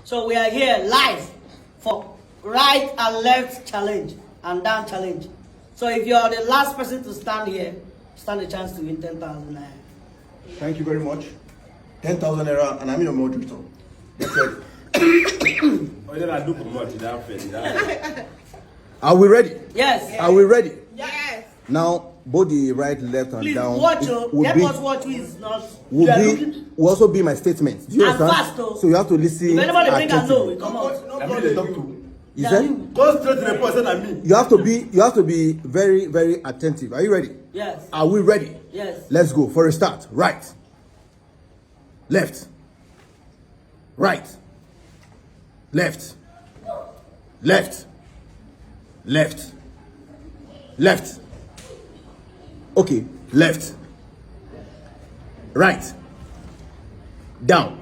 So we are here live for right and left challenge and down challenge. So if you are the last person to stand here, stand a chance to win 10,000 naira. Thank you very much. 10,000 naira, and I'm your moderator. That's it. Are we ready? Yes. Are we ready? Yes. Now, both the right, left, and Please down. watch. Watch is not. Will also be my statement. Do you And understand? fast, though. So you have to listen. If anybody bring a no, attentively. we come out. Is Yeah, that? you. Go straight to the point, say na me. You have to be very, very attentive. Are you ready? Yes. Are we ready? Yes. Let's go for a start. Right, left, right, left, left, left, left. Okay, left, right, down.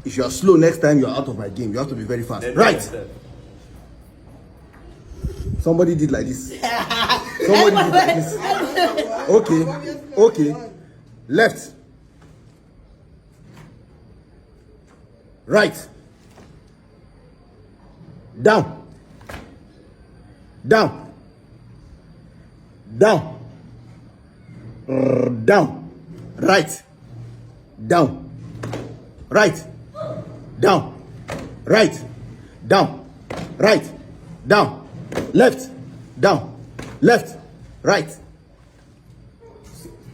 If you are slow next time, you are out of my game. You have to be very fast. Right. Somebody did like this. Somebody did like this. Okay. Okay. Left. Right. Down. Down. Down. Down. Right. Down. Right. Down. Right. Down. Right. Down. Left, down, left, right.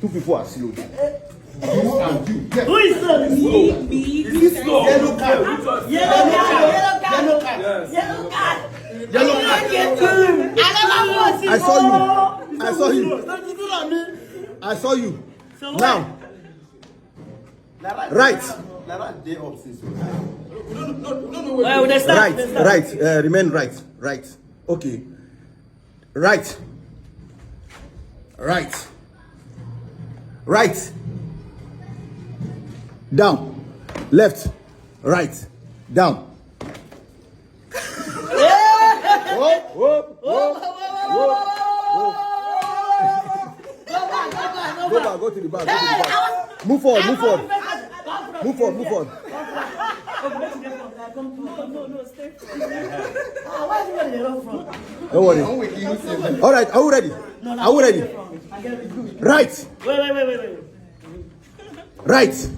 Two people are slow. You and you. Yes. Who is slow? Me. This slow. Yellow card. Yellow card. I saw you. I saw you. I saw you. So now, right. Well, they start. Right. Remain right. Right. Okay. Right. Right. Right. Down. Left. Right. Down. Whoa, whoa, whoa, whoa. Go back, go to the back, go to the back. Move forward, move forward. Move forward, move forward. No, stay. Why is everybody run from? Don't worry. All right, are we ready? Are we ready? Right. Wait. Right.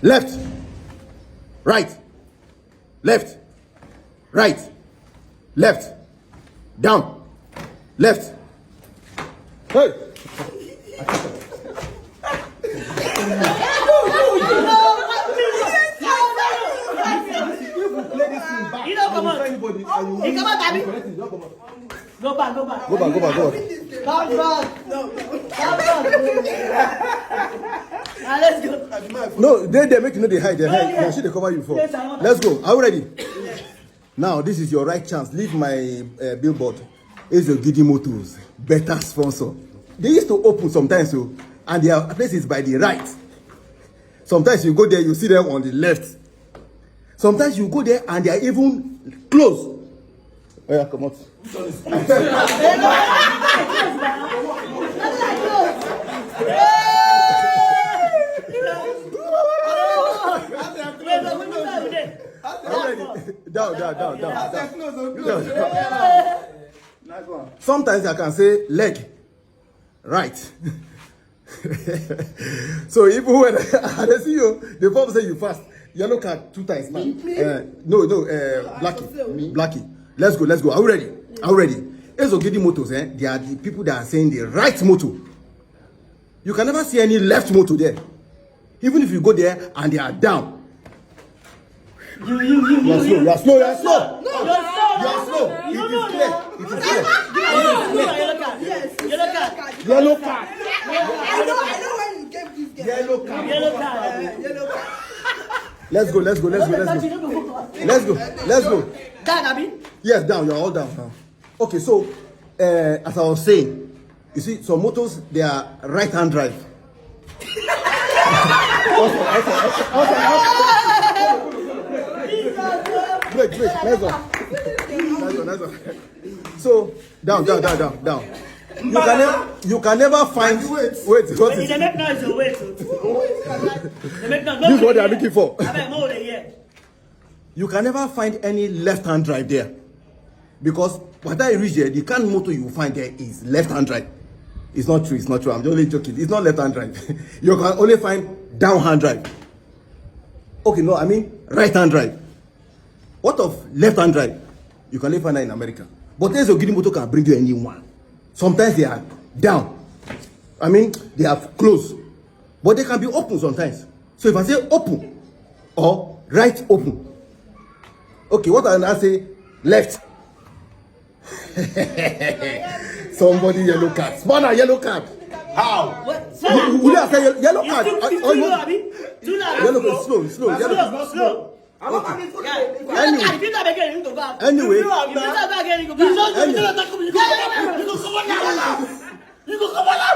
Left. Right. Left. Right. Left. Down. Left. Hey. You don't come on. You come on, Daddy. Go back. Go back. Now let's go. No, they make you know they hide. They should cover you for. Let's go. Are we ready? Now, this is your right chance. Leave my billboard. It's your Giddy Motors. Better sponsor. They used to open sometimes, so, and their place is by the right. Sometimes you go there, you see them on the left. Sometimes you go there and they are even close. Oh yeah, come on. Down. Sometimes I can say leg, right. So even when I see you, the pop say you fast. Yellow card 2 times. Blackie. Let's go. Are we ready? It's Ogidi Motors, they are the people that are saying the right motor. You can never see any left motor there. Even if you go there and they are down. You are slow. You are slow. It is clear. Yellow card. I know when you gave this game. Yellow card. Let's go. Let's go. Down, Abby. Yes, down. You're all down now. Okay, so as I was saying, you see, some motors they are right-hand drive. Break. Let's go. So down. You can never find. Wait. What is the next noise? Wait. This is what they are looking for. You can never find any left-hand drive there. Because by the time you reach there, the kind of motor you will find there is left-hand drive. It's not true, it's not true. I'm only joking. It's not left-hand drive. You can only find down-hand drive. Okay, no, I mean right-hand drive. What of left-hand drive? You can only find that in America. But there's a good motor can bring you anyone. Sometimes they are down. I mean, they are closed. But they can be open sometimes. So if I say open or right open. Okay, what I say left. Somebody yellow card. Spanner yellow card. How? Would you say yellow card? Yellow card. Slow. Yellow card. Slow. Anyway.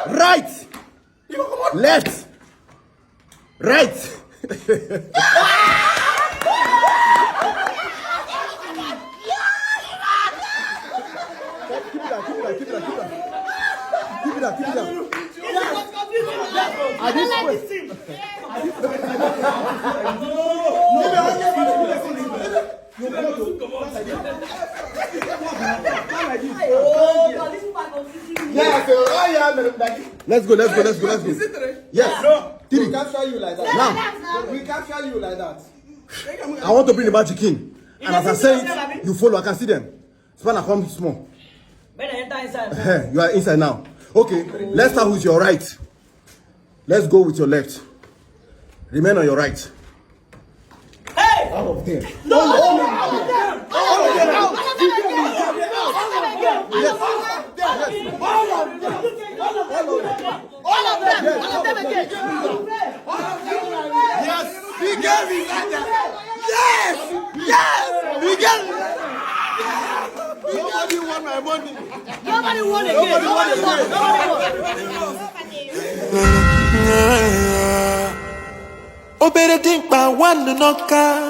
Right. Left. Right. Keep it up. Let's go. Yes. No. We capture you like that. Now. We capture you like that. I want to bring the magic in. And as I say it, you follow. I can see them. Spanner, come small. You are inside now. Okay, let's start with your right. Let's go with your left. Remain on your right. Hey! Out of there. No! Yes! We get it! Yes! We get it! Nobody want my money. Nobody won again. Oh, better think by one to knock out.